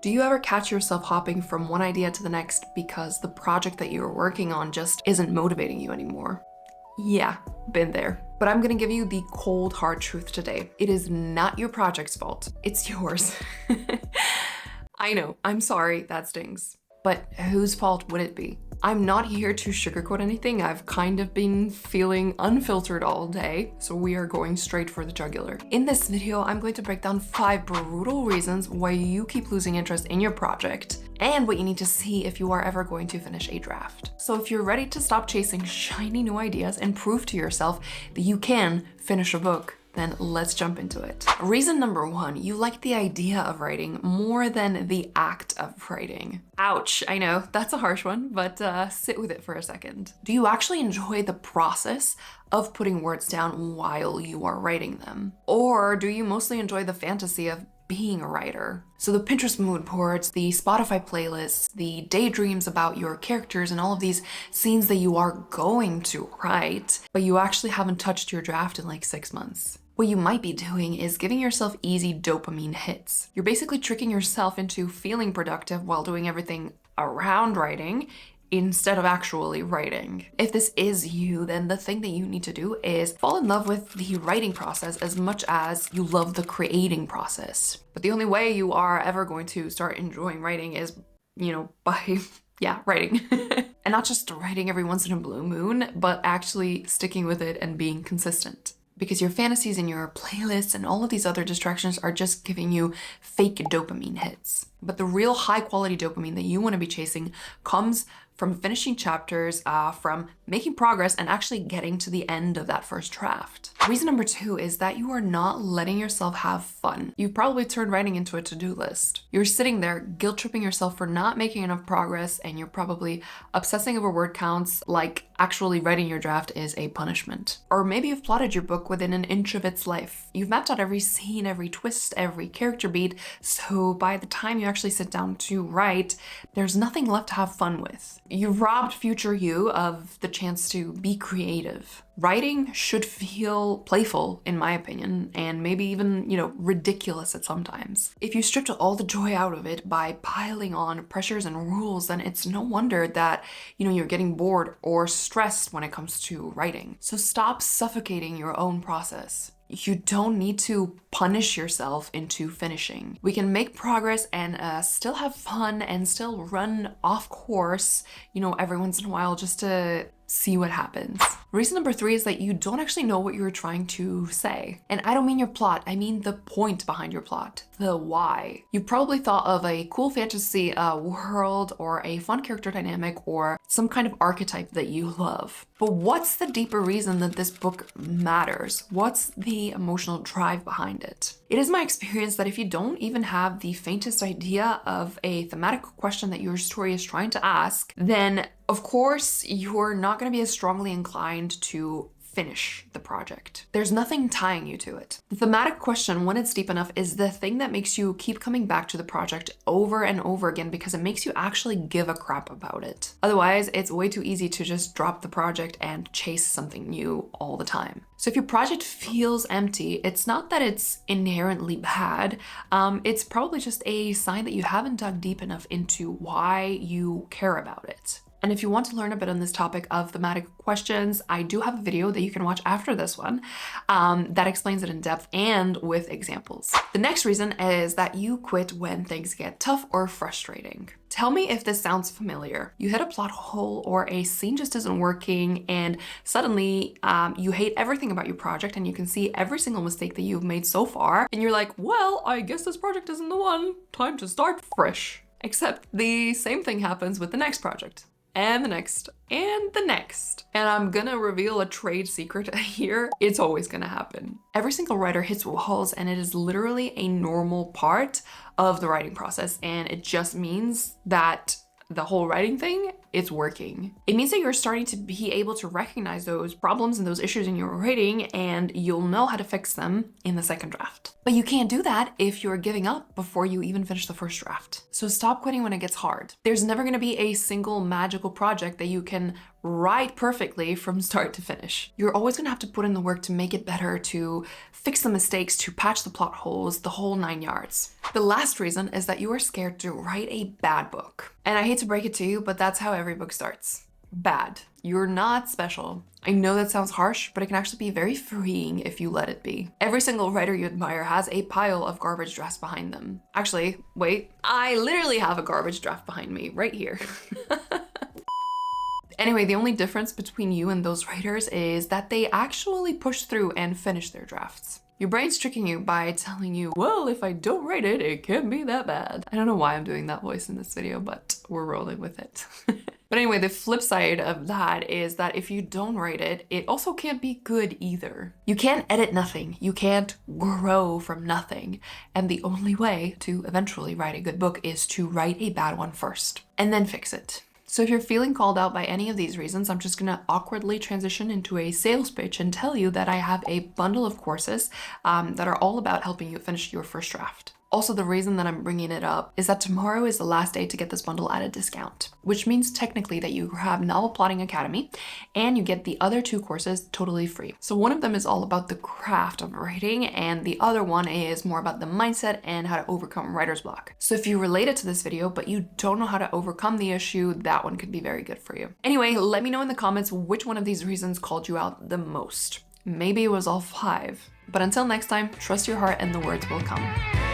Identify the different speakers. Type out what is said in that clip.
Speaker 1: Do you ever catch yourself hopping from one idea to the next because the project that you're working on just isn't motivating you anymore? Yeah, been there. But I'm gonna give you the cold, hard truth today. It is not your project's fault, it's yours. I know, I'm sorry, that stings. But whose fault would it be? I'm not here to sugarcoat anything. I've kind of been feeling unfiltered all day, so we are going straight for the jugular. In this video, I'm going to break down 5 brutal reasons why you keep losing interest in your project and what you need to see if you are ever going to finish a draft. So if you're ready to stop chasing shiny new ideas and prove to yourself that you can finish a book, then let's jump into it. Reason number 1, you like the idea of writing more than the act of writing. Ouch, I know, that's a harsh one, but sit with it for a second. Do you actually enjoy the process of putting words down while you are writing them? Or do you mostly enjoy the fantasy of being a writer? So the Pinterest mood boards, the Spotify playlists, the daydreams about your characters, and all of these scenes that you are going to write, but you actually haven't touched your draft in like 6 months. What you might be doing is giving yourself easy dopamine hits. You're basically tricking yourself into feeling productive while doing everything around writing instead of actually writing. If this is you, then the thing that you need to do is fall in love with the writing process as much as you love the creating process. But the only way you are ever going to start enjoying writing is, by writing. And not just writing every once in a blue moon, but actually sticking with it and being consistent. Because your fantasies and your playlists and all of these other distractions are just giving you fake dopamine hits. But the real high quality dopamine that you want to be chasing comes from finishing chapters, from making progress and actually getting to the end of that first draft. Reason number 2 is that you are not letting yourself have fun. You've probably turned writing into a to-do list. You're sitting there guilt tripping yourself for not making enough progress, and you're probably obsessing over word counts like actually writing your draft is a punishment. Or maybe you've plotted your book within an inch of its life. You've mapped out every scene, every twist, every character beat, so by the time you actually sit down to write, there's nothing left to have fun with. You've robbed future you of the chance to be creative. Writing should feel playful, in my opinion, and maybe even, ridiculous at sometimes. If you stripped all the joy out of it by piling on pressures and rules, then it's no wonder that, you're getting bored or stressed when it comes to writing. So stop suffocating your own process. You don't need to punish yourself into finishing. We can make progress and still have fun and still run off course, every once in a while just to see what happens. Reason number 3 is that you don't actually know what you're trying to say. And I don't mean your plot, I mean the point behind your plot, the why. You probably thought of a cool fantasy world or a fun character dynamic or some kind of archetype that you love. But what's the deeper reason that this book matters? What's the emotional drive behind it? It is my experience that if you don't even have the faintest idea of a thematic question that your story is trying to ask, then of course you're not going to be as strongly inclined to finish the project. There's nothing tying you to it. The thematic question, when it's deep enough, is the thing that makes you keep coming back to the project over and over again because it makes you actually give a crap about it. Otherwise, it's way too easy to just drop the project and chase something new all the time. So if your project feels empty, it's not that it's inherently bad. It's probably just a sign that you haven't dug deep enough into why you care about it. And if you want to learn a bit on this topic of thematic questions, I do have a video that you can watch after this one that explains it in depth and with examples. The next reason is that you quit when things get tough or frustrating. Tell me if this sounds familiar. You hit a plot hole or a scene just isn't working and suddenly you hate everything about your project and you can see every single mistake that you've made so far and you're like, well, I guess this project isn't the one. Time to start fresh. Except the same thing happens with the next project. And the next, and the next. And I'm gonna reveal a trade secret here. It's always gonna happen. Every single writer hits walls, and it is literally a normal part of the writing process. And it just means that the whole writing thing, it's working. It means that you're starting to be able to recognize those problems and those issues in your writing, and you'll know how to fix them in the second draft. But you can't do that if you're giving up before you even finish the first draft. So stop quitting when it gets hard. There's never gonna be a single magical project that you can write perfectly from start to finish. You're always gonna have to put in the work to make it better, to fix the mistakes, to patch the plot holes, the whole 9 yards. The last reason is that you are scared to write a bad book. And I hate to break it to you, but that's how every book starts. Bad. You're not special. I know that sounds harsh, but it can actually be very freeing if you let it be. Every single writer you admire has a pile of garbage drafts behind them. Actually, wait, I literally have a garbage draft behind me right here. Anyway, the only difference between you and those writers is that they actually push through and finish their drafts. Your brain's tricking you by telling you, well, if I don't write it, it can't be that bad. I don't know why I'm doing that voice in this video, but we're rolling with it. But anyway, the flip side of that is that if you don't write it, it also can't be good either. You can't edit nothing. You can't grow from nothing. And the only way to eventually write a good book is to write a bad one first and then fix it. So if you're feeling called out by any of these reasons, I'm just gonna awkwardly transition into a sales pitch and tell you that I have a bundle of courses that are all about helping you finish your first draft. Also, the reason that I'm bringing it up is that tomorrow is the last day to get this bundle at a discount, which means technically that you have Novel Plotting Academy and you get the other 2 courses totally free. So one of them is all about the craft of writing and the other one is more about the mindset and how to overcome writer's block. So if you related to this video, but you don't know how to overcome the issue, that one could be very good for you. Anyway, let me know in the comments which one of these reasons called you out the most. Maybe it was all 5. But until next time, trust your heart and the words will come.